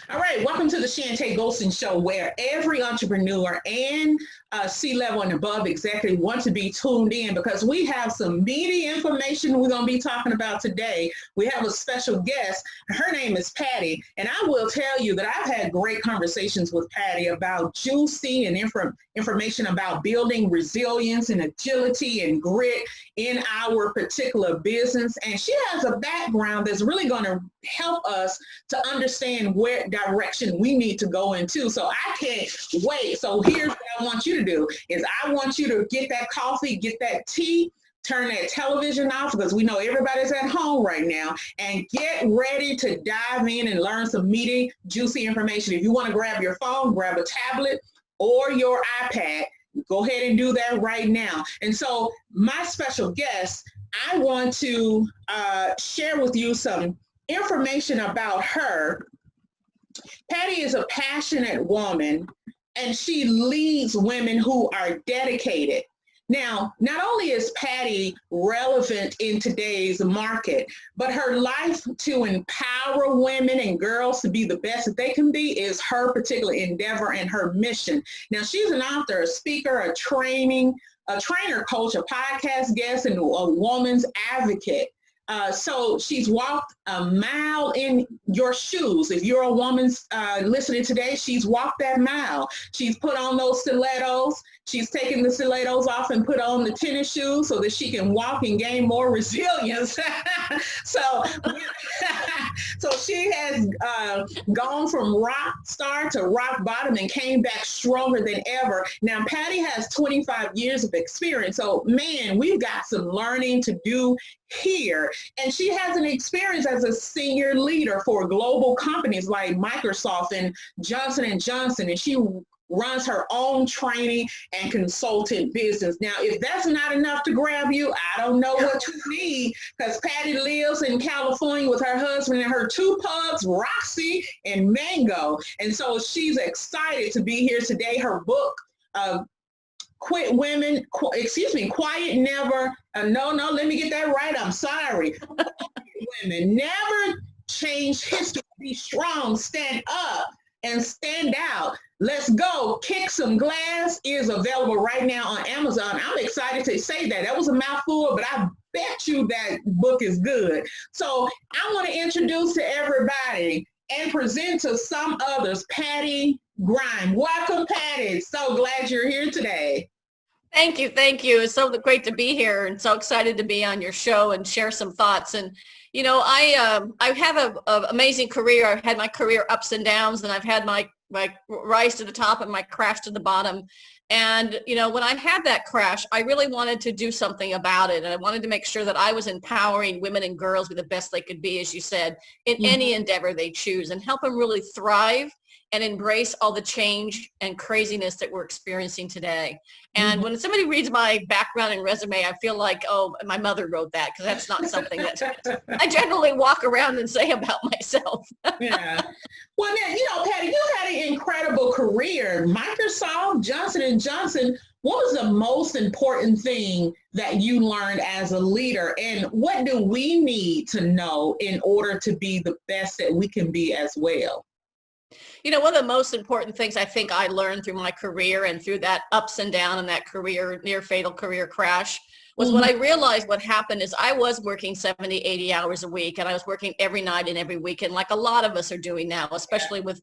All right, welcome to the Chantay Golson Show, where every entrepreneur and C-level and above executive want to be tuned in because we have some meaty information we're going to be talking about today. We have a special guest. Her name is Patty, and I will tell you that I've had great conversations with Patty about juicy and information about building resilience and agility and grit in our particular business. And she has a background that's really going to help us to understand where direction we need to go into. So I can't wait. So here's what I want you to do is I want you to get that coffee, get that tea, turn that television off because we know everybody's at home right now, and get ready to dive in and learn some meaty, juicy information. If you want to grab your phone, grab a tablet or your iPad, go ahead and do that right now. And so my special guest, I want to share with you some information about her. Patty is a passionate woman, and she leads women who are dedicated. Now, not only is Patty relevant in today's market, but her life to empower women and girls to be the best that they can be is her particular endeavor and her mission. Now, she's an author, a speaker, a trainer, coach, a podcast guest, and a woman's advocate. So she's walked a mile in your shoes. If you're a woman listening today, she's walked that mile. She's put on those stilettos. She's taken the stilettos off and put on the tennis shoes so that she can walk and gain more resilience. So she has gone from rock star to rock bottom and came back stronger than ever. Now, Patty has 25 years of experience. So, man, we've got some learning to do here. And she has an experience as a senior leader for global companies like Microsoft and Johnson & Johnson. And she runs her own training and consultant business. Now, if that's not enough to grab you, I don't know what you need, because Patty lives in California with her husband and her two pugs, Roxy and Mango. And so she's excited to be here today. Her book, Quiet Never, let me get that right. I'm sorry. Women Never Change History. Be strong, stand up, and stand out. Let's go. Kick some glass is available right now on Amazon. I'm excited to say that. That was a mouthful, but I bet you that book is good. So I want to introduce to everybody and present to some others, Patty Grime. Welcome, Patty. So glad you're here today. Thank you. Thank you. It's so great to be here and so excited to be on your show and share some thoughts. And, you know, I have an amazing career. I've had my career ups and downs, and I've had my rise to the top and my crash to the bottom. And, you know, when I had that crash, I really wanted to do something about it. And I wanted to make sure that I was empowering women and girls with the best they could be, as you said, in any endeavor they choose, and help them really thrive and embrace all the change and craziness that we're experiencing today. And when somebody reads my background and resume, I feel like, oh, my mother wrote that, because that's not something that I generally walk around and say about myself. Yeah. Well, now, you know, Patty, you had an incredible career. Microsoft, Johnson & Johnson. What was the most important thing that you learned as a leader? And what do we need to know in order to be the best that we can be as well? You know, one of the most important things I think I learned through my career and through that ups and down and that career, near fatal career crash, was when I realized what happened is I was working 70, 80 hours a week, and I was working every night and every weekend, like a lot of us are doing now, especially with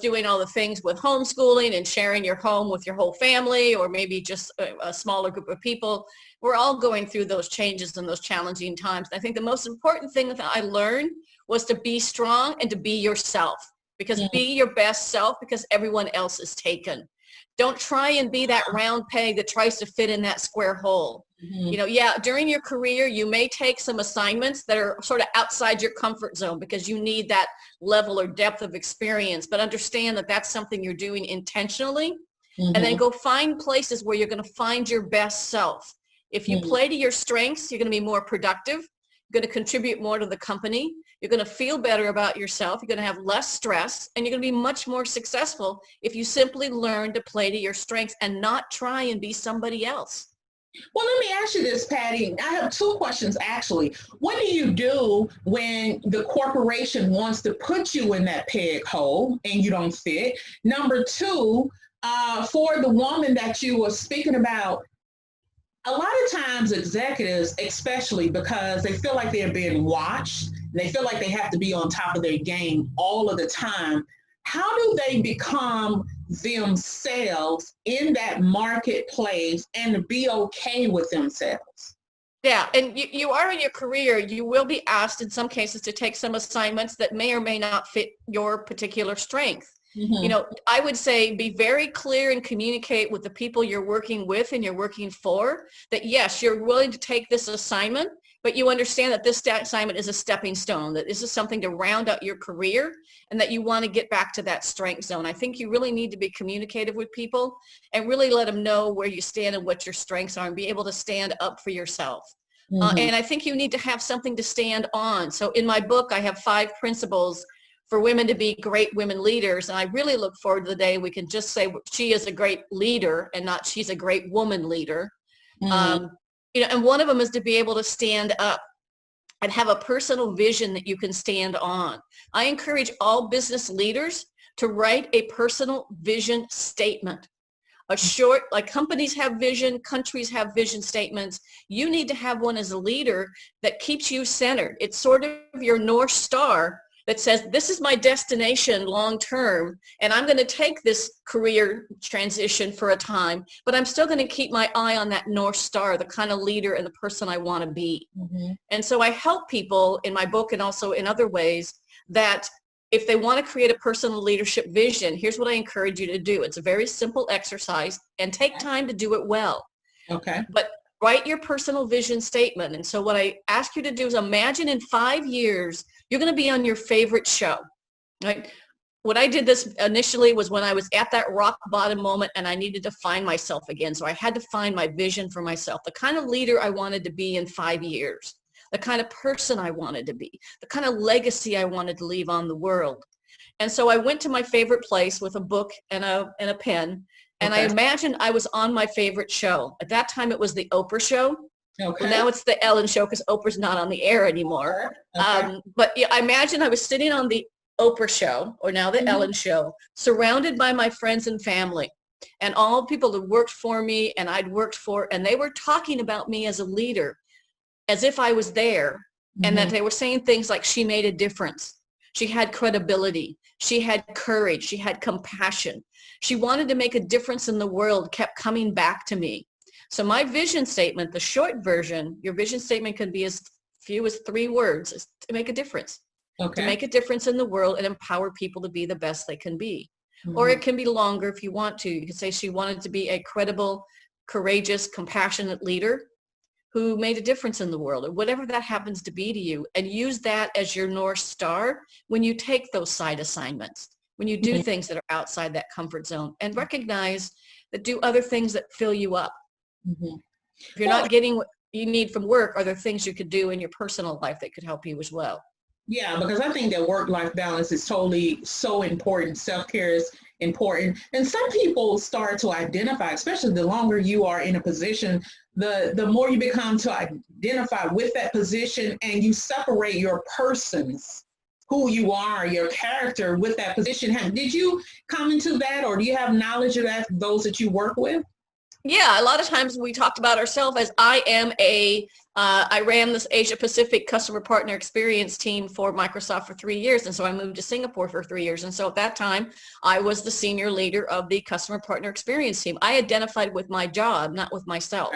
doing all the things with homeschooling and sharing your home with your whole family, or maybe just a smaller group of people. We're all going through those changes and those challenging times. And I think the most important thing that I learned was to be strong and to be yourself. Because be your best self, because everyone else is taken. Don't try and be that round peg that tries to fit in that square hole. You know, during your career, you may take some assignments that are sort of outside your comfort zone because you need that level or depth of experience, but understand that that's something you're doing intentionally. And then go find places where you're going to find your best self. If you play to your strengths, you're going to be more productive. You're going to contribute more to the company. You're going to feel better about yourself. You're going to have less stress, and you're going to be much more successful if you simply learn to play to your strengths and not try and be somebody else. Well, let me ask you this, Patty. I have two questions actually. What do you do when the corporation wants to put you in that peg hole and you don't fit? Number two, for the woman that you were speaking about, a lot of times executives, especially because they feel like they're being watched, they feel like they have to be on top of their game all of the time. How do they become themselves in that marketplace and be okay with themselves? Yeah, and you are in your career, you will be asked in some cases to take some assignments that may or may not fit your particular strength. You know, I would say be very clear and communicate with the people you're working with and you're working for that, yes, you're willing to take this assignment, but you understand that this assignment is a stepping stone, that this is something to round out your career and that you want to get back to that strength zone. I think you really need to be communicative with people and really let them know where you stand and what your strengths are and be able to stand up for yourself. And I think you need to have something to stand on. So in my book, I have 5 principles for women to be great women leaders. And I really look forward to the day we can just say she is a great leader and not she's a great woman leader. You know, and one of them is to be able to stand up and have a personal vision that you can stand on. I encourage all business leaders to write a personal vision statement. A short, like companies have vision, countries have vision statements. You need to have one as a leader that keeps you centered. It's sort of your North Star that says, this is my destination long term, and I'm going to take this career transition for a time, but I'm still going to keep my eye on that North Star, the kind of leader and the person I want to be. And so I help people in my book and also in other ways that if they want to create a personal leadership vision, here's what I encourage you to do. It's a very simple exercise and take time to do it well. Okay. But write your personal vision statement. And so what I ask you to do is imagine in 5 years, you're going to be on your favorite show, right? What I did this initially was when I was at that rock bottom moment and I needed to find myself again. So I had to find my vision for myself, the kind of leader I wanted to be in 5 years, the kind of person I wanted to be, the kind of legacy I wanted to leave on the world. And so I went to my favorite place with a book and a pen. And I imagined I was on my favorite show. At that time, it was the Oprah show. Okay. Well, now it's the Ellen show because Oprah's not on the air anymore. But yeah, I imagine I was sitting on the Oprah show, or now the Ellen show, surrounded by my friends and family and all people that worked for me and I'd worked for, and they were talking about me as a leader as if I was there, and that they were saying things like she made a difference. She had credibility. She had courage. She had compassion. She wanted to make a difference in the world, kept coming back to me. So my vision statement, the short version, your vision statement can be as few as 3 words, is to make a difference. To make a difference in the world and empower people to be the best they can be. Or it can be longer if you want to. You can say she wanted to be a credible, courageous, compassionate leader who made a difference in the world, or whatever that happens to be to you, and use that as your North Star when you take those side assignments, when you do things that are outside that comfort zone, and recognize that do other things that fill you up. If you're not getting what you need from work, are there things you could do in your personal life that could help you as well? Yeah, because I think that work-life balance is totally so important. Self-care is important. And some people start to identify, especially the longer you are in a position, the more you become to identify with that position, and you separate your persons, who you are, your character with that position. Did you come into that, or do you have knowledge of that, those that you work with? Yeah, a lot of times we talked about ourselves as I ran this Asia Pacific customer partner experience team for Microsoft for 3 years. And so I moved to Singapore for 3 years. And so at that time, I was the senior leader of the customer partner experience team. I identified with my job, not with myself.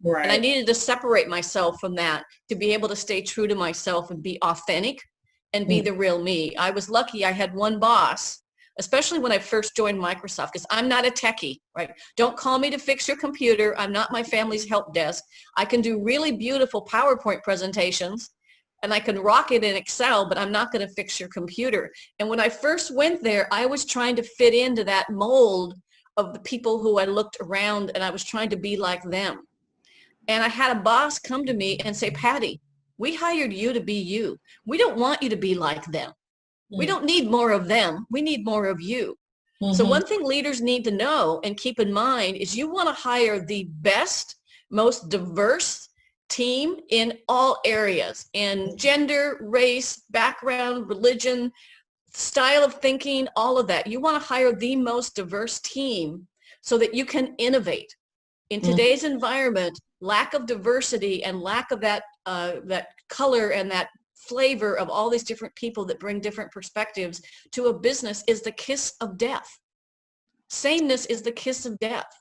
Right. And I needed to separate myself from that to be able to stay true to myself and be authentic and be the real me. I was lucky I had one boss, especially when I first joined Microsoft, because I'm not a techie, right? Don't call me to fix your computer. I'm not my family's help desk. I can do really beautiful PowerPoint presentations and I can rock it in Excel, but I'm not going to fix your computer. And when I first went there, I was trying to fit into that mold of the people who I looked around, and I was trying to be like them. And I had a boss come to me and say, Patty, we hired you to be you. We don't want you to be like them. We don't need more of them. We need more of you. So one thing leaders need to know and keep in mind is you want to hire the best, most diverse team in all areas, in gender, race, background, religion, style of thinking, all of that. You want to hire the most diverse team so that you can innovate. In today's environment, lack of diversity and lack of that color and that flavor of all these different people that bring different perspectives to a business is the kiss of death. Sameness is the kiss of death.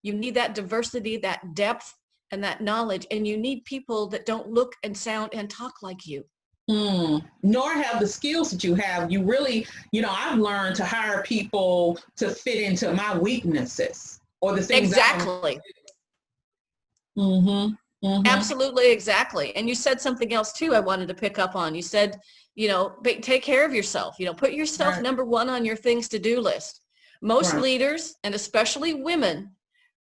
You need that diversity, that depth, and that knowledge, and you need people that don't look and sound and talk like you. Nor have the skills that you have. You really, I've learned to hire people to fit into my weaknesses or the things. Exactly. Absolutely, exactly. And you said something else too I wanted to pick up on. You said, take care of yourself. Put yourself number one on your things to do list. Most leaders, and especially women,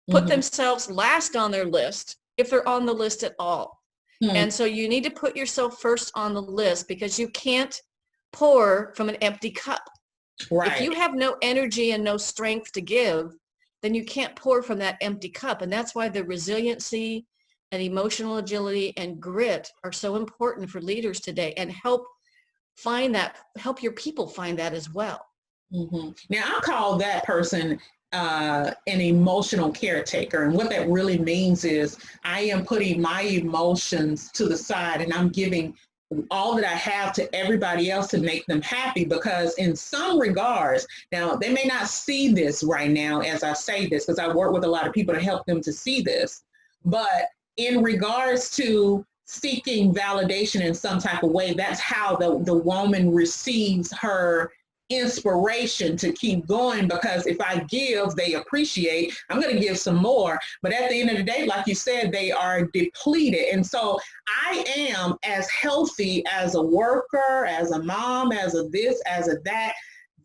put themselves last on their list if they're on the list at all. And so you need to put yourself first on the list, because you can't pour from an empty cup. Right. If you have no energy and no strength to give, then you can't pour from that empty cup. And that's why the resiliency and emotional agility and grit are so important for leaders today, and help your people find that as well. Now, I call that person an emotional caretaker. And what that really means is I am putting my emotions to the side, and I'm giving all that I have to everybody else to make them happy, because in some regards, now they may not see this right now as I say this, because I work with a lot of people to help them to see this, but in regards to seeking validation in some type of way, that's how the woman receives her inspiration to keep going, because if I give, they appreciate, I'm going to give some more. But at the end of the day, like you said, they are depleted. And so I am as healthy as a worker, as a mom, as a this, as a that,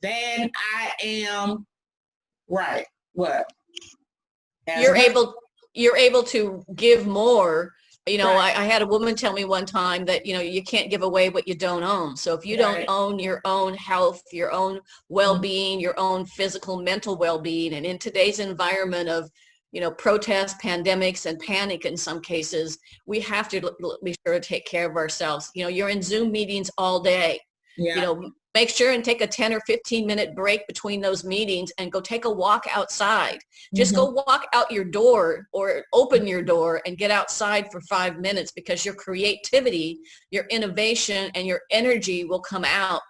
than I am, right, what? You're able to give more. I had a woman tell me one time that, you can't give away what you don't own. So if you don't own your own health, your own well-being, your own physical, mental well-being, and in today's environment of, protests, pandemics, and panic in some cases, we have to be sure to take care of ourselves. You're in Zoom meetings all day. Make sure and take a 10 or 15 minute break between those meetings and go take a walk outside. Just go walk out your door or open your door and get outside for 5 minutes, because your creativity, your innovation, and your energy will come out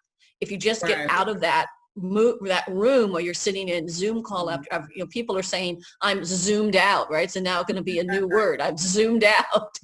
if you just get out of that room where you're sitting in Zoom call after, people are saying, I'm zoomed out, right? So now it's going to be a new word. I'm zoomed out.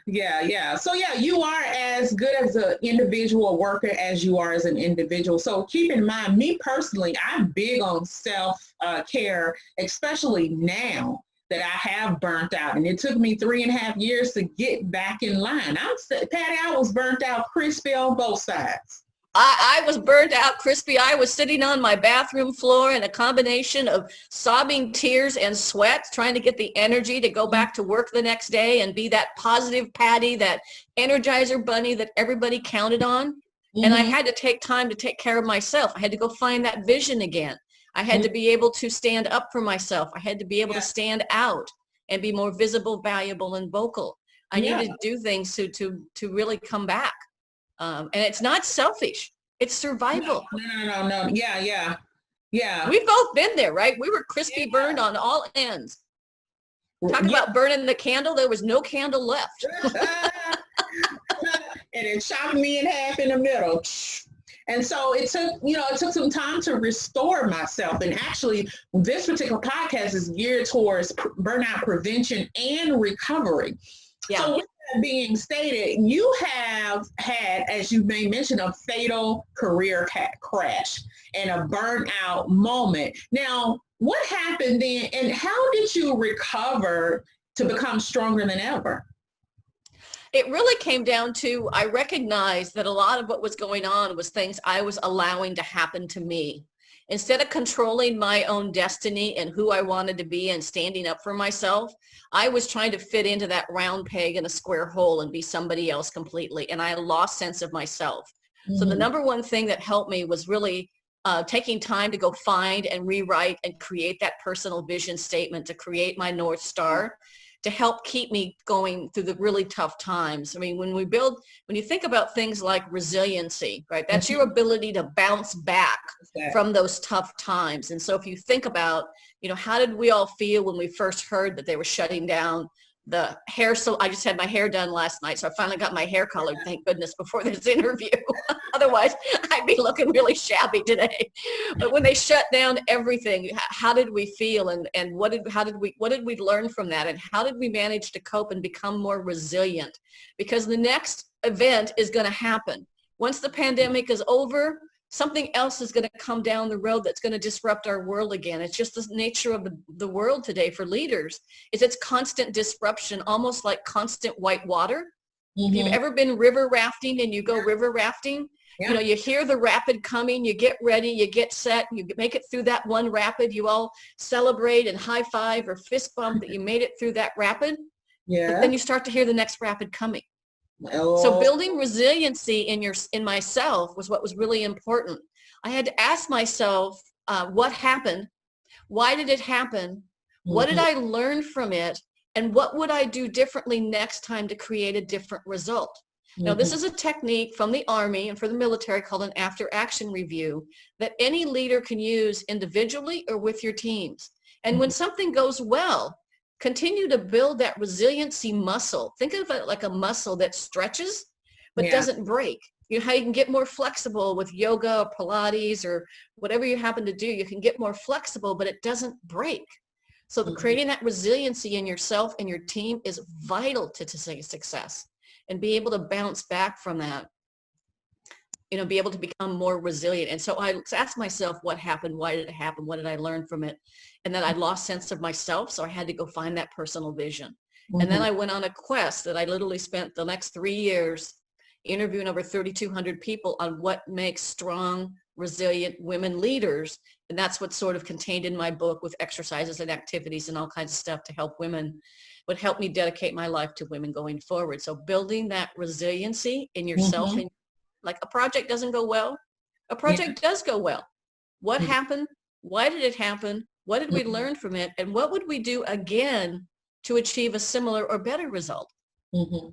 Yeah. So you are as good as an individual worker as you are as an individual. So keep in mind, me personally, I'm big on self-care, especially now that I have burnt out. And it took me 3.5 years to get back in line. Patty, I was burnt out crispy on both sides. I was burned out crispy. I was sitting on my bathroom floor in a combination of sobbing tears and sweat, trying to get the energy to go back to work the next day and be that positive Patty, that energizer bunny that everybody counted on. And I had to take time to take care of myself. I had to go find that vision again. I had to be able to stand up for myself. I had to be able to stand out and be more visible, valuable, and vocal. I needed to do things to really come back. And it's not selfish. It's survival. No. Yeah. We've both been there, right? We were crispy burned on all ends. Talk about burning the candle. There was no candle left. And it chopped me in half in the middle. And so it took some time to restore myself. And actually, this particular podcast is geared towards burnout prevention and recovery. Yeah. So with that being stated, you have had, as you may mention, a fatal career crash and a burnout moment. Now, what happened then, and how did you recover to become stronger than ever? It really came down to, I recognized that a lot of what was going on was things I was allowing to happen to me. Instead of controlling my own destiny and who I wanted to be and standing up for myself, I was trying to fit into that round peg in a square hole and be somebody else completely. And I lost sense of myself. Mm-hmm. So the number one thing that helped me was really taking time to go find and rewrite and create that personal vision statement, to create my North Star, to help keep me going through the really tough times. I mean, when you think about things like resiliency, right, that's your ability to bounce back from those tough times. And so if you think about, how did we all feel when we first heard that they were shutting down the hair? So I just had my hair done last night, so I finally got my hair colored, thank goodness, before this interview. Otherwise, I'd be looking really shabby today. But when they shut down everything, how did we feel, and what did we learn from that, and how did we manage to cope and become more resilient? Because the next event is going to happen. Once the pandemic is over, something else is going to come down the road that's going to disrupt our world again. It's just the nature of the world today for leaders. It's constant disruption, almost like constant white water. If you've ever been river rafting and you go river rafting, you hear the rapid coming, you get ready, you get set, you make it through that one rapid, you all celebrate and high five or fist bump that you made it through that rapid. But then you start to hear the next rapid coming. So building resiliency in myself was what was really important. I had to ask myself, what happened? Why did it happen? What did I learn from it? And what would I do differently next time to create a different result? Now, this is a technique from the Army and for the military called an after action review that any leader can use individually or with your teams. And when something goes well, continue to build that resiliency muscle. Think of it like a muscle that stretches but doesn't break. How you can get more flexible with yoga or Pilates or whatever you happen to do. You can get more flexible, but it doesn't break. So creating that resiliency in yourself and your team is vital to success, and be able to bounce back from that, be able to become more resilient. And so I asked myself, what happened? Why did it happen? What did I learn from it? And then I lost sense of myself. So I had to go find that personal vision. And then I went on a quest that I literally spent the next 3 years interviewing over 3,200 people on what makes strong, resilient women leaders. And that's what's sort of contained in my book, with exercises and activities and all kinds of stuff to help women, would help me dedicate my life to women going forward. So building that resiliency in yourself, and like a project doesn't go well, a project does go well. What happened? Why did it happen? What did we learn from it? And what would we do again to achieve a similar or better result?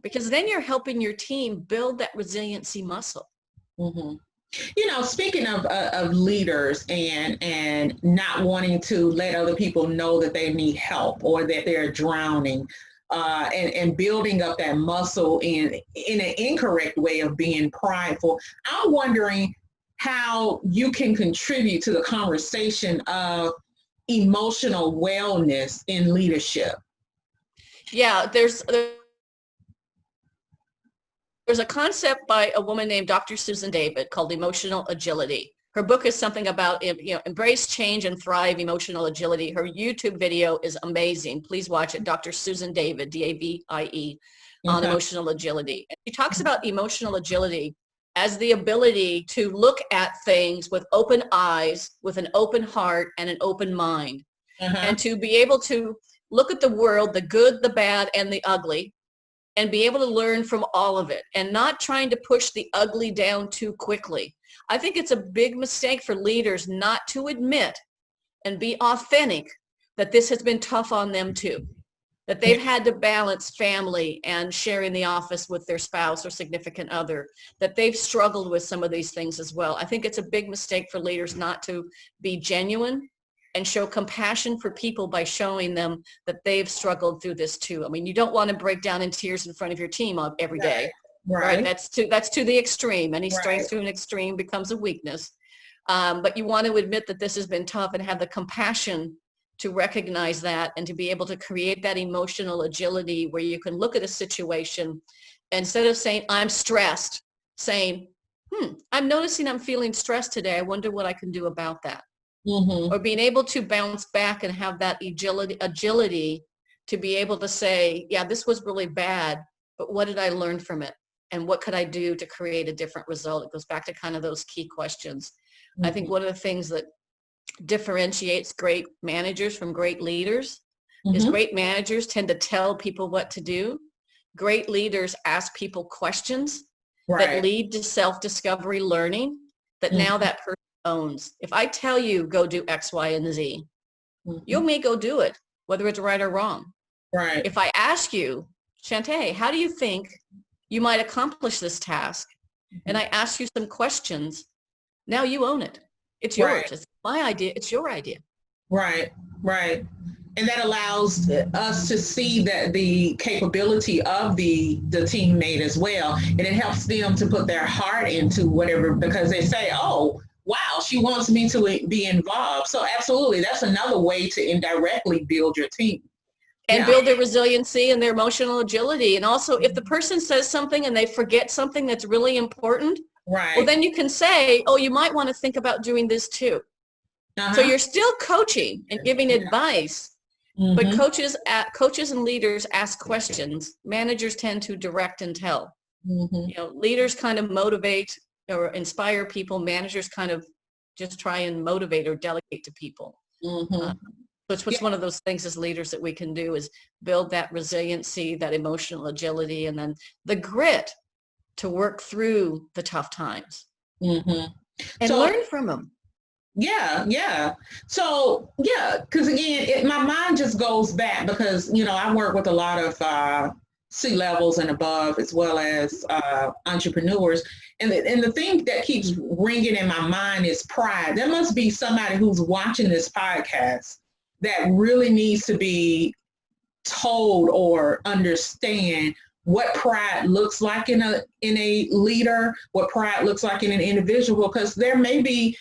Because then you're helping your team build that resiliency muscle. Speaking of leaders and not wanting to let other people know that they need help or that they're drowning, and building up that muscle in an incorrect way of being prideful, I'm wondering how you can contribute to the conversation of emotional wellness in leadership. Yeah, there's a concept by a woman named Dr. Susan David called emotional agility. Her book is something about, embrace, change, and thrive emotional agility. Her YouTube video is amazing. Please watch it. Dr. Susan David, D-A-V-I-E, on emotional agility. And she talks about emotional agility as the ability to look at things with open eyes, with an open heart, and an open mind. And to be able to look at the world, the good, the bad, and the ugly, and be able to learn from all of it, and not trying to push the ugly down too quickly. I think it's a big mistake for leaders not to admit and be authentic that this has been tough on them too, that they've had to balance family and sharing the office with their spouse or significant other, that they've struggled with some of these things as well. I think it's a big mistake for leaders not to be genuine and show compassion for people by showing them that they've struggled through this too. I mean, you don't want to break down in tears in front of your team every day. Right? That's to the extreme. Any strength to an extreme becomes a weakness. But you want to admit that this has been tough and have the compassion to recognize that, and to be able to create that emotional agility where you can look at a situation, instead of saying, I'm stressed, saying, I'm noticing I'm feeling stressed today. I wonder what I can do about that. Or being able to bounce back and have that agility to be able to say, yeah, this was really bad, but what did I learn from it? And what could I do to create a different result? It goes back to kind of those key questions. I think one of the things that differentiates great managers from great leaders is great managers tend to tell people what to do. Great leaders ask people questions that lead to self-discovery learning that now that person owns. If I tell you, go do X, Y, and Z, you may go do it, whether it's right or wrong. Right. If I ask you, Chantay, how do you think you might accomplish this task? And I ask you some questions, now you own it. It's yours. Right. It's my idea. It's your idea. Right. Right. And that allows us to see that the capability of the teammate as well. And it helps them to put their heart into whatever, because they say, oh, wow, she wants me to be involved. So absolutely, that's another way to indirectly build your team. And build their resiliency and their emotional agility. And also, if the person says something and they forget something that's really important, right. Well, then you can say, oh, you might want to think about doing this too. So you're still coaching and giving advice, but coaches and leaders ask questions. Managers tend to direct and tell. You know, leaders kind of motivate or inspire people. Managers kind of just try and motivate or delegate to people. So it's what's one of those things as leaders that we can do is build that resiliency, that emotional agility, and then the grit to work through the tough times and learn from them. Yeah. So, because again, my mind just goes back because, you know, I work with a lot of C-levels and above, as well as entrepreneurs. And the thing that keeps ringing in my mind is pride. There must be somebody who's watching this podcast that really needs to be told or understand what pride looks like in a leader, what pride looks like in an individual, because there may be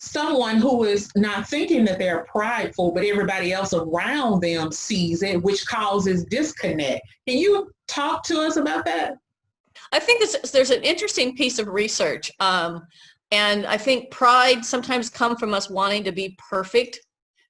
someone who is not thinking that they're prideful, but everybody else around them sees it, which causes disconnect. Can you talk to us about that? I think there's an interesting piece of research. And I think pride sometimes comes from us wanting to be perfect.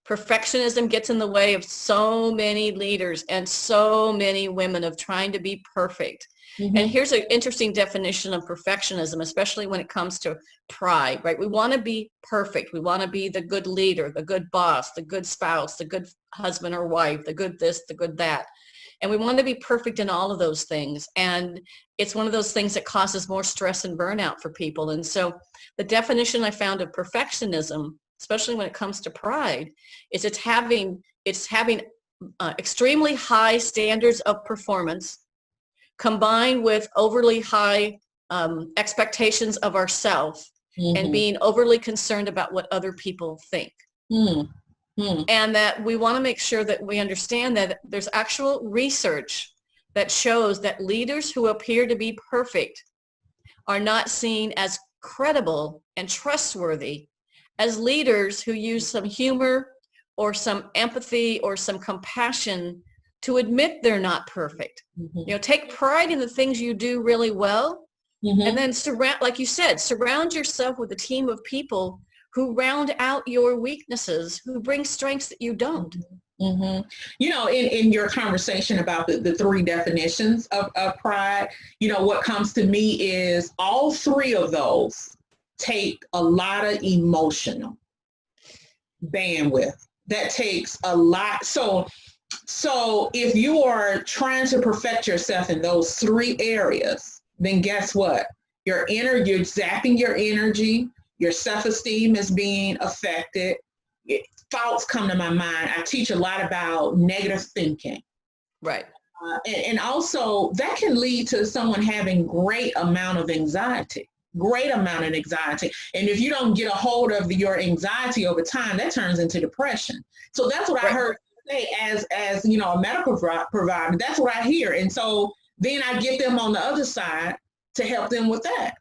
Perfectionism gets in the way of so many leaders and so many women of trying to be perfect. And here's an interesting definition of perfectionism, especially when it comes to pride, right? We want to be perfect. We want to be the good leader, the good boss, the good spouse, the good husband or wife, the good this, the good that. And we want to be perfect in all of those things. And it's one of those things that causes more stress and burnout for people. And so the definition I found of perfectionism, especially when it comes to pride, is it's having extremely high standards of performance combined with overly high expectations of ourselves and being overly concerned about what other people think. And that we want to make sure that we understand that there's actual research that shows that leaders who appear to be perfect are not seen as credible and trustworthy as leaders who use some humor or some empathy or some compassion to admit they're not perfect. You know, take pride in the things you do really well, and then like you said, surround yourself with a team of people who round out your weaknesses, who bring strengths that you don't. You know, in your conversation about the three definitions of pride, you know, what comes to me is all three of those take a lot of emotional bandwidth. That takes a lot. So if you are trying to perfect yourself in those three areas, then guess what? You're zapping your energy, your self-esteem is being affected. Thoughts come to my mind. I teach a lot about negative thinking. Right. And also that can lead to someone having great amount of anxiety. And if you don't get a hold of your anxiety over time, that turns into depression. So that's what I heard say as you know, a medical provider. That's what I hear. And so then I get them on the other side to help them with that.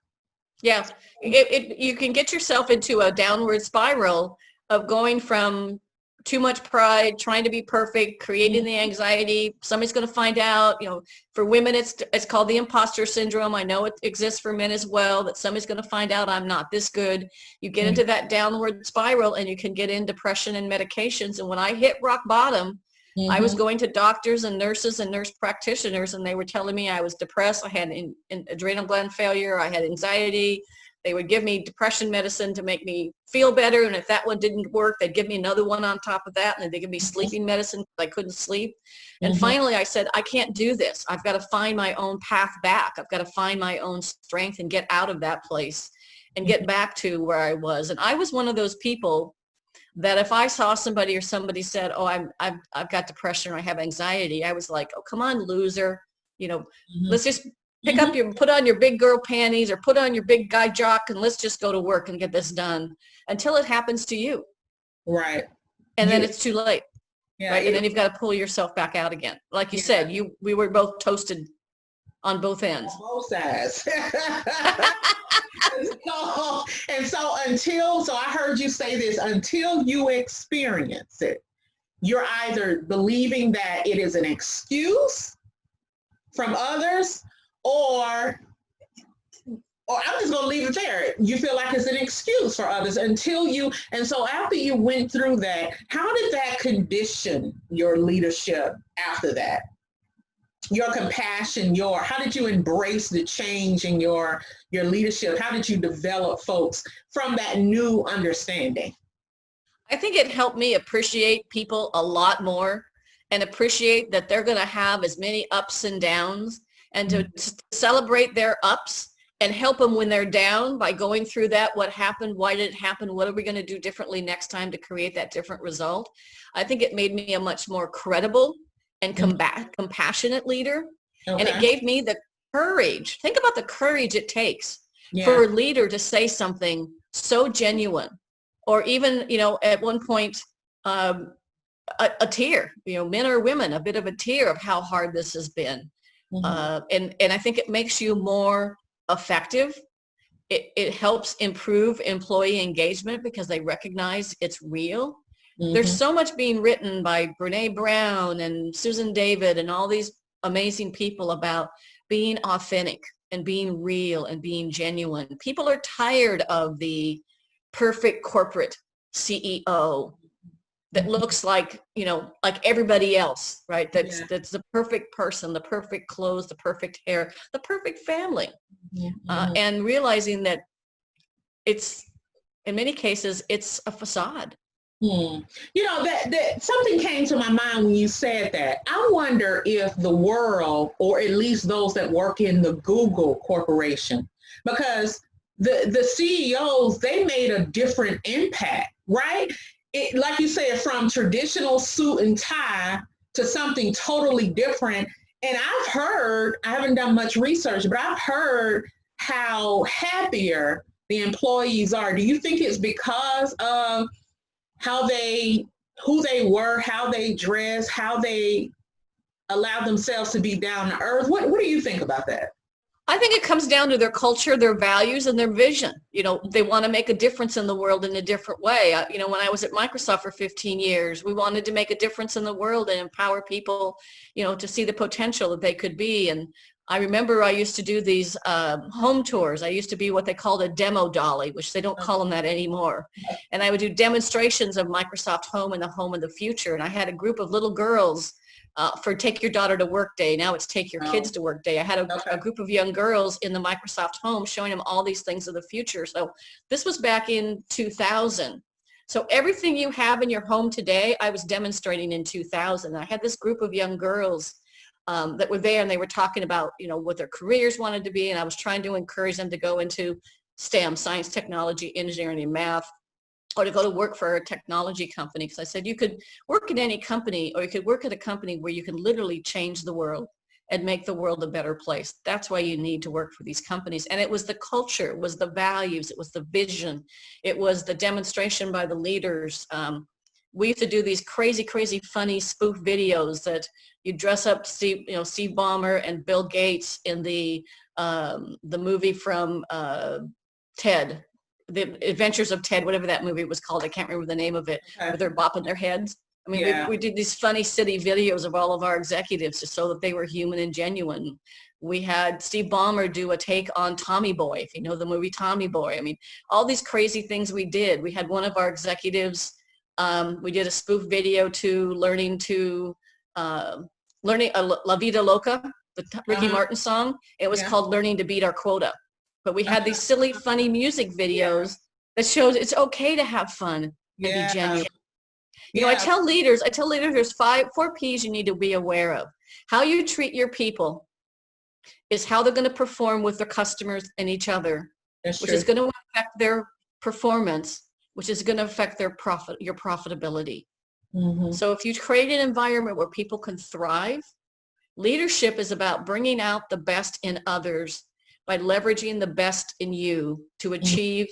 Yeah, you can get yourself into a downward spiral of going from too much pride, trying to be perfect, creating the anxiety. Somebody's going to find out. You know, for women, it's called the imposter syndrome. I know it exists for men as well, that somebody's going to find out I'm not this good. You get into that downward spiral and you can get in depression and medications. And when I hit rock bottom, I was going to doctors and nurses and nurse practitioners, and they were telling me I was depressed. I had adrenal gland failure. I had anxiety. They would give me depression medicine to make me feel better. And if that one didn't work, they'd give me another one on top of that. And then they'd give me sleeping medicine because I couldn't sleep. And finally I said, I can't do this. I've got to find my own path back. I've got to find my own strength and get out of that place and get back to where I was. And I was one of those people that if I saw somebody or somebody said, oh, I've got depression or I have anxiety, I was like, oh, come on, loser. You know, let's just put on your big girl panties or put on your big guy jock and let's just go to work and get this done until it happens to you. Right. And then it's too late. Yeah, right. And then you've got to pull yourself back out again. Like you said, we were both toasted on both ends. On both sides. So I heard you say this, until you experience it, you're either believing that it is an excuse from others, or I'm just going to leave it there. You feel like it's an excuse for others until you, and so after you went through that, how did that condition your leadership after that? Your compassion, how did you embrace the change in your leadership? How did you develop folks from that new understanding? I think it helped me appreciate people a lot more and appreciate that they're going to have as many ups and downs, and to celebrate their ups and help them when they're down by going through that. What happened? Why did it happen? What are we going to do differently next time to create that different result? I think it made me a much more credible and compassionate leader. Okay. And it gave me the courage. Think about the courage it takes for a leader to say something so genuine, or even, you know, at one point, a tear, you know, men or women, a bit of a tear of how hard this has been. And I think it makes you more effective. It helps improve employee engagement because they recognize it's real. There's so much being written by Brene Brown and Susan David and all these amazing people about being authentic and being real and being genuine. People are tired of the perfect corporate CEO that looks like, you know, like everybody else, right? That's the perfect person, the perfect clothes, the perfect hair, the perfect family. And realizing that it's, in many cases, it's a facade. You know, that something came to my mind when you said that. I wonder if the world, or at least those that work in the Google corporation, because the CEOs, they made a different impact, right? Like you said, from traditional suit and tie to something totally different. And I've heard, I haven't done much research, but I've heard how happier the employees are. Do you think it's because of who they were, how they dress, how they allow themselves to be down to earth? What do you think about that? I think it comes down to their culture, their values, and their vision. You know, they want to make a difference in the world in a different way. You know, when I was at Microsoft for 15 years, we wanted to make a difference in the world and empower people, you know, to see the potential that they could be. And I remember I used to do these home tours. I used to be what they called a demo dolly, which they don't call them that anymore. And I would do demonstrations of Microsoft Home and the home of the future. And I had a group of little girls for Take Your Daughter to Work Day. Now it's Take Your Kids to Work Day. I had a group of young girls in the Microsoft Home showing them all these things of the future. So this was back in 2000. So everything you have in your home today, I was demonstrating in 2000. I had this group of young girls that were there, and they were talking about, you know, what their careers wanted to be. And I was trying to encourage them to go into STEM, science, technology, engineering, and math, or to go to work for a technology company. Because I said, you could work in any company, or you could work at a company where you can literally change the world and make the world a better place. That's why you need to work for these companies. And it was the culture, it was the values, it was the vision, it was the demonstration by the leaders. We used to do these crazy, crazy, funny spoof videos that you dress up Steve Ballmer and Bill Gates in the movie from Ted, The Adventures of Ted, whatever that movie was called. I can't remember the name of it, but they're bopping their heads. I mean, we did these funny, silly videos of all of our executives just so that they were human and genuine. We had Steve Ballmer do a take on Tommy Boy, if you know the movie Tommy Boy. I mean, all these crazy things we did. We had one of our executives, we did a spoof video to learning La Vida Loca, the Ricky Martin song. It was called Learning to Beat Our Quota. But we had these silly, funny music videos that shows it's okay to have fun and be genuine. You know, I tell leaders there's 4 P's you need to be aware of. How you treat your people is how they're going to perform with their customers and each other, which is going to affect their performance. which is going to affect your profitability. Mm-hmm. So if you create an environment where people can thrive, leadership is about bringing out the best in others by leveraging the best in you to achieve,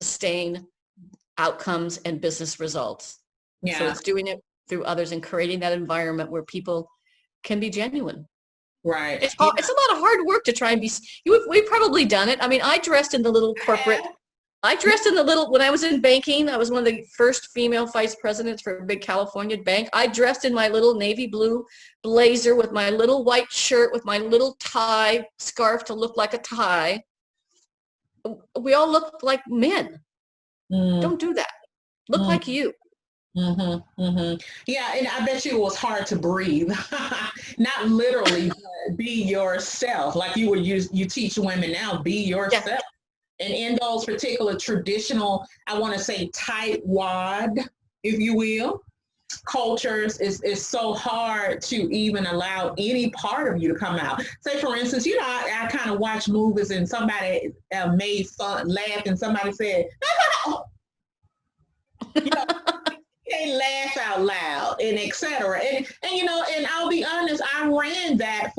sustain outcomes and business results. Yeah. So it's doing it through others and creating that environment where people can be genuine. Right. It's a lot of hard work to try and be, we've probably done it. I mean, I dressed in the little corporate, when I was in banking, I was one of the first female vice presidents for a big California bank. I dressed in my little navy blue blazer with my little white shirt with my little tie, scarf to look like a tie. We all look like men. Don't do that. Look like you. Mm-hmm, mm-hmm. Yeah, and I bet you it was hard to breathe. Not literally, but be yourself. Like you teach women now, be yourself. Yeah. And in those particular traditional, I want to say tightwad, if you will, cultures, it's so hard to even allow any part of you to come out. Say, for instance, I kind of watch movies and somebody made fun, laughed, and somebody said, no. They laugh out loud and etc. And and I'll be honest, I ran that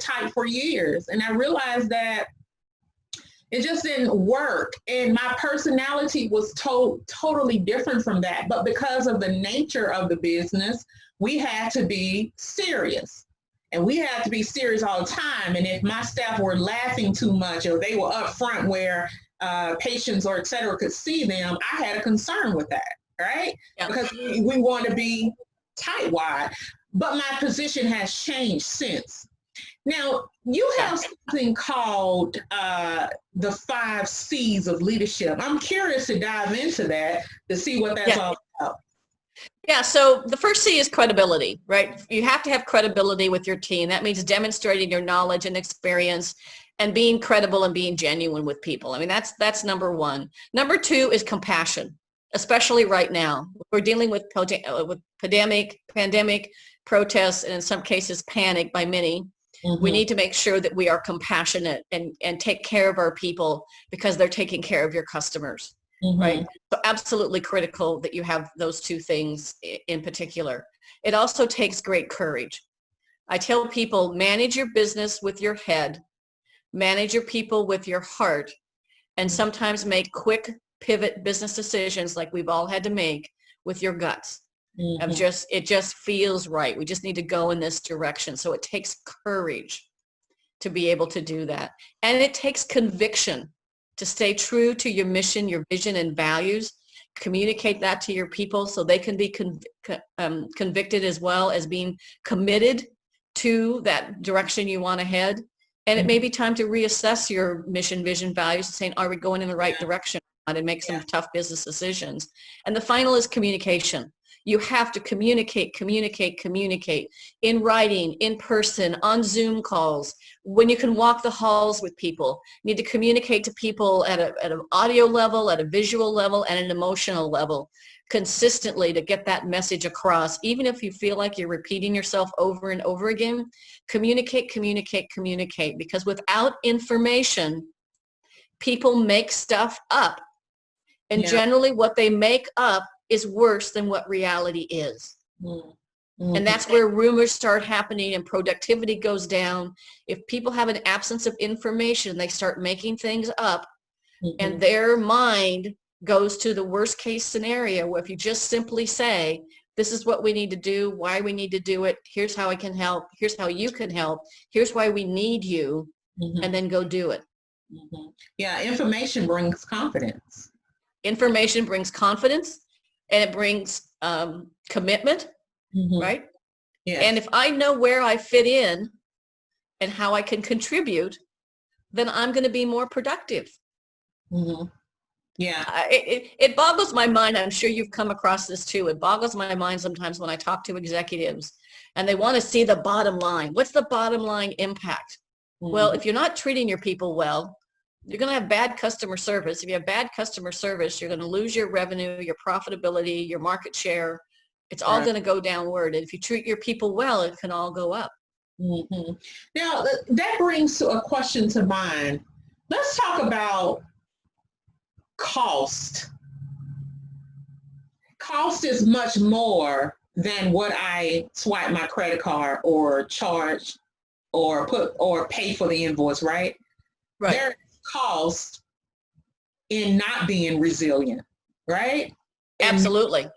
type for years, and I realized that it just didn't work, and my personality was totally different from that. But because of the nature of the business, we had to be serious, and we had to be serious all the time. And if my staff were laughing too much, or they were up front where patients or etc. could see them, I had a concern with that. Right? Yeah. Because we want to be tightwad. But my position has changed since. Now, you have something called the 5 C's of leadership. I'm curious to dive into that to see what that's all about. Yeah, so the first C is credibility, right? You have to have credibility with your team. That means demonstrating your knowledge and experience and being credible and being genuine with people. I mean, that's number 1. Number 2 is compassion. Especially right now, we're dealing with pandemic protests, and in some cases panic by many. Mm-hmm. We need to make sure that we are compassionate and take care of our people because they're taking care of your customers, right? So absolutely critical that you have those 2 things in particular. It also takes great courage. I tell people, manage your business with your head, manage your people with your heart, and sometimes make quick pivot business decisions like we've all had to make with your guts. It just feels right. We just need to go in this direction. So it takes courage to be able to do that. And it takes conviction to stay true to your mission, your vision, and values. Communicate that to your people so they can be convicted as well as being committed to that direction you want to head. And it may be time to reassess your mission, vision, values, and saying, are we going in the right direction? And make some tough business decisions. And the final is communication. You have to communicate in writing, in person, on Zoom calls, when you can walk the halls with people. You need to communicate to people at an audio level, at a visual level, and an emotional level consistently to get that message across. Even if you feel like you're repeating yourself over and over again, communicate, because without information, people make stuff up. And generally what they make up is worse than what reality is. And that's where rumors start happening and productivity goes down. If people have an absence of information, they start making things up, and their mind goes to the worst case scenario where if you just simply say, this is what we need to do, why we need to do it, here's how I can help, here's how you can help, here's why we need you, and then go do it. Yeah, information brings confidence. Information brings confidence, and it brings commitment, right? Yes. And if I know where I fit in and how I can contribute, then I'm going to be more productive. Yeah. It boggles my mind. I'm sure you've come across this too. It boggles my mind sometimes when I talk to executives and they want to see the bottom line. What's the bottom line impact? Well, if you're not treating your people well, you're going to have bad customer service. If you have bad customer service, you're going to lose your revenue, your profitability, your market share. It's all going to go downward. And if you treat your people well, it can all go up. Now, that brings a question to mind. Let's talk about cost cost is much more than what I swipe my credit card or charge or pay for the invoice, right? Right. There's cost in not being resilient, right? Absolutely.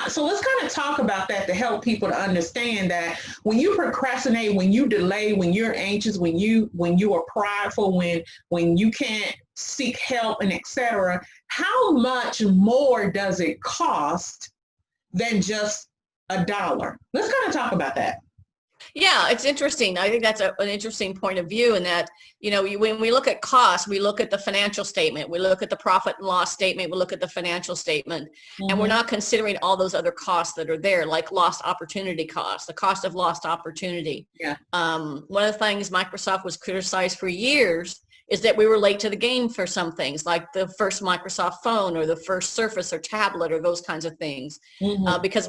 So let's kind of talk about that to help people to understand that when you procrastinate, when you delay, when you're anxious, when you are prideful, when you can't seek help and etc., how much more does it cost than just $1? Let's kind of talk about that. Yeah, it's interesting. I think that's an interesting point of view in that, when we look at cost, we look at the financial statement, we look at the profit and loss statement, we look at the financial statement, and we're not considering all those other costs that are there, like lost opportunity costs, the cost of lost opportunity. Yeah. One of the things Microsoft was criticized for years is that we were late to the game for some things, like the first Microsoft phone or the first Surface or tablet or those kinds of things, because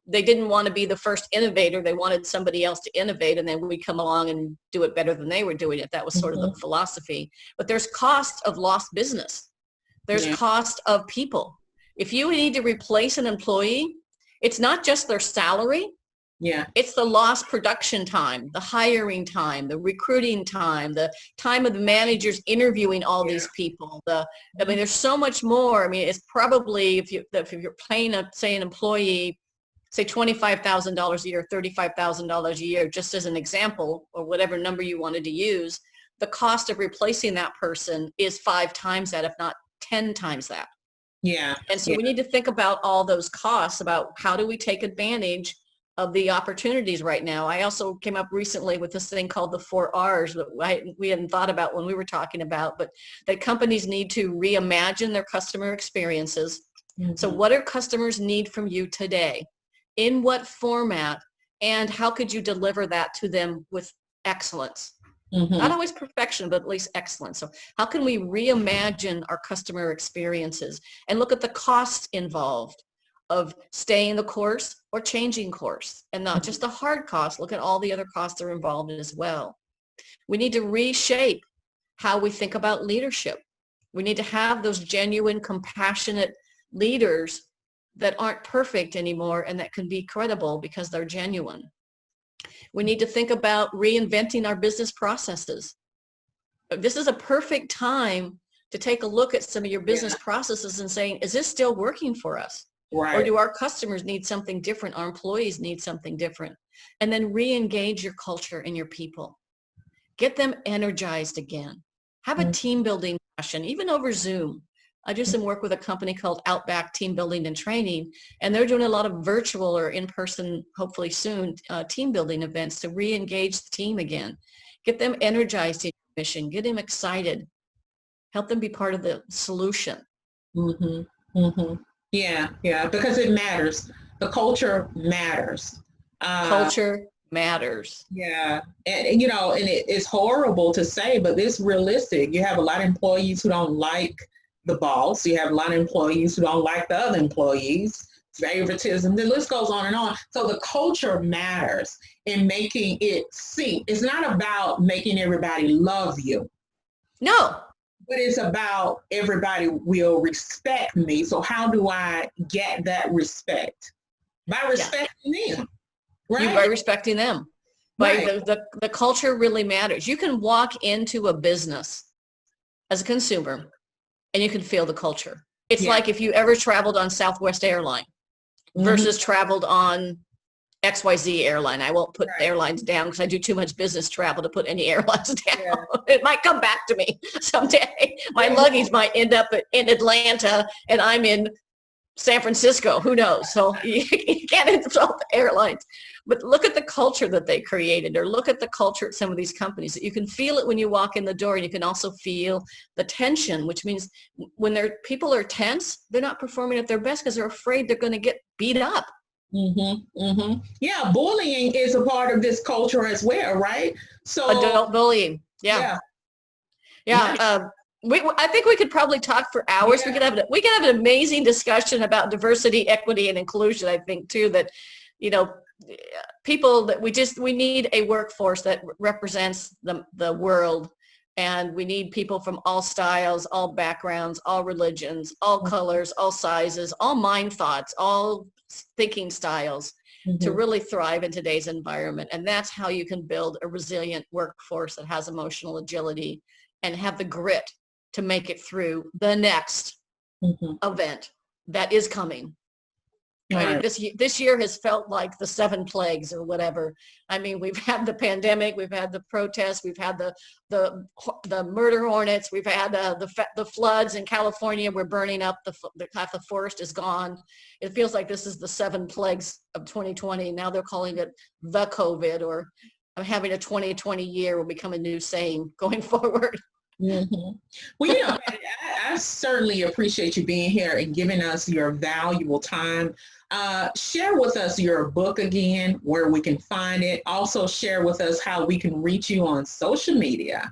they didn't want to be the first innovator. They wanted somebody else to innovate, and then we'd come along and do it better than they were doing it. That was sort of the philosophy. But there's cost of lost business. There's cost of people. If you need to replace an employee, it's not just their salary. Yeah. It's the lost production time, the hiring time, the recruiting time, the time of the managers interviewing all these people. There's so much more. I mean, it's probably, if you're paying, say, an employee, say $25,000 a year, $35,000 a year, just as an example, or whatever number you wanted to use, the cost of replacing that person is 5 times that, if not 10 times that. Yeah. And so we need to think about all those costs, about how do we take advantage of the opportunities right now. I also came up recently with this thing called the 4 R's that we hadn't thought about when we were talking about, but that companies need to reimagine their customer experiences. So what do customers need from you today? In what format? And how could you deliver that to them with excellence? Not always perfection, but at least excellence. So how can we reimagine our customer experiences and look at the costs involved of staying the course or changing course, and not just the hard costs. Look at all the other costs that are involved as well. We need to reshape how we think about leadership. We need to have those genuine, compassionate leaders that aren't perfect anymore and that can be credible because they're genuine. We need to think about reinventing our business processes. This is a perfect time to take a look at some of your business processes and saying, is this still working for us? Right. Or do our customers need something different? Our employees need something different? And then re-engage your culture and your people. Get them energized again. Have a team building session, even over Zoom. I do some work with a company called Outback Team Building and Training, and they're doing a lot of virtual or in-person, hopefully soon, team building events to re-engage the team again. Get them energized in your mission. Get them excited. Help them be part of the solution. Yeah, because it matters. The culture matters. Culture matters. Yeah, and it's horrible to say, but it's realistic. You have a lot of employees who don't like the boss. You have a lot of employees who don't like the other employees. Favoritism. The list goes on and on. So the culture matters in making it sink. It's not about making everybody love you. No. But it's about everybody will respect me. So how do I get that respect? By respecting them. Right? By respecting them. The culture really matters. You can walk into a business as a consumer and you can feel the culture. It's like if you ever traveled on Southwest Airline versus traveled on XYZ airline. I won't put airlines down because I do too much business travel to put any airlines down. Yeah. It might come back to me someday. My luggage might end up in Atlanta and I'm in San Francisco. Who knows? So you can't insult the airlines. But look at the culture that they created, or look at the culture at some of these companies. You can feel it when you walk in the door, and you can also feel the tension, which means when people are tense, they're not performing at their best because they're afraid they're going to get beat up. Yeah, bullying is a part of this culture as well, right? So adult bullying. Yeah. I think we could probably talk for hours. We could have an amazing discussion about diversity, equity, and inclusion. I think too that people that we need a workforce that represents the world And we need people from all styles, all backgrounds, all religions, all colors, all sizes, all mind thoughts, all thinking styles to really thrive in today's environment. And that's how you can build a resilient workforce that has emotional agility and have the grit to make it through the next event that is coming. Right. This year has felt like the 7 plagues or whatever. I mean, we've had the pandemic, we've had the protests, we've had the murder hornets, we've had the floods in California. We're burning up, half the forest is gone. It feels like this is the 7 plagues of 2020. Now they're calling it the COVID, or I'm having a 2020 year will become a new saying going forward. Well, I certainly appreciate you being here and giving us your valuable time. Share with us your book again, where we can find it. Also share with us how we can reach you on social media.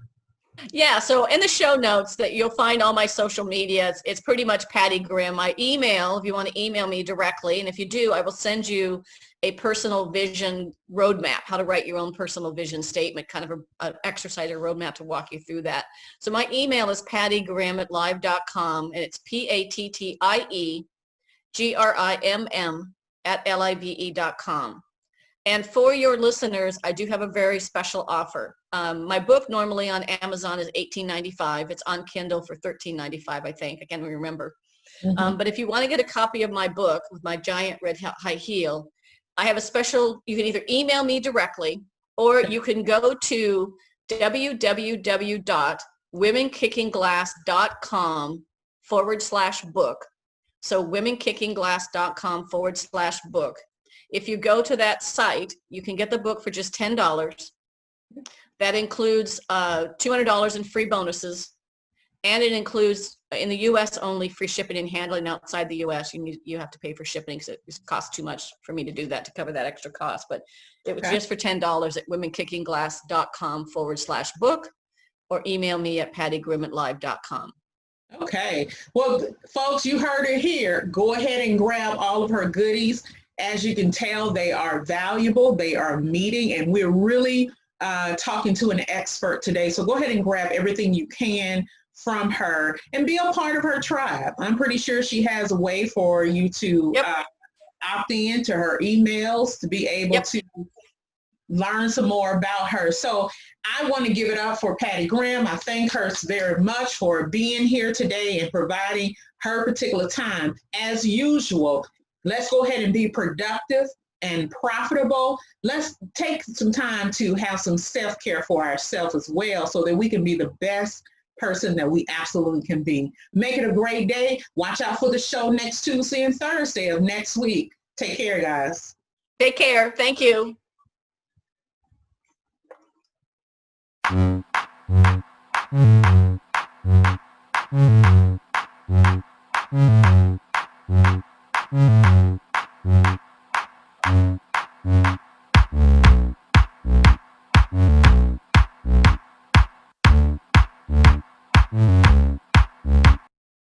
Yeah, so in the show notes that you'll find all my social media. It's pretty much Patty Grimm. My email, if you want to email me directly, and if you do, I will send you a personal vision roadmap, how to write your own personal vision statement, kind of an exercise or roadmap to walk you through that. So my email is pattygrimm@live.com, and it's PATTIEGRIMM@LIVE.com. And for your listeners, I do have a very special offer. My book normally on Amazon is $18.95. It's on Kindle for $13.95, I think. I can't remember. But if you want to get a copy of my book with my giant red high heel, I have a special, you can either email me directly, or you can go to www.womenkickinglass.com/book. So womenkickinglass.com/book. If you go to that site, you can get the book for just $10. That includes $200 in free bonuses, and it includes, in the U.S. only, free shipping and handling. Outside the U.S., you have to pay for shipping because it costs too much for me to do that, to cover that extra cost. But it was just for $10 at womenkickinglass.com/book, or email me at pattygrimm@live.com. Okay. Well, folks, you heard it here. Go ahead and grab all of her goodies. As you can tell, they are valuable. They are meaty, and we're really talking to an expert today. So go ahead and grab everything you can from her and be a part of her tribe. I'm pretty sure she has a way for you to opt in to her emails to be able to learn some more about her. So I want to give it up for Patty Grimm. I thank her very much for being here today and providing her particular time. As usual, let's go ahead and be productive and profitable. Let's take some time to have some self-care for ourselves as well, so that we can be the best person that we absolutely can be. Make it a great day. Watch out for the show next Tuesday and Thursday of next week. Take care, guys. Take care. Thank you.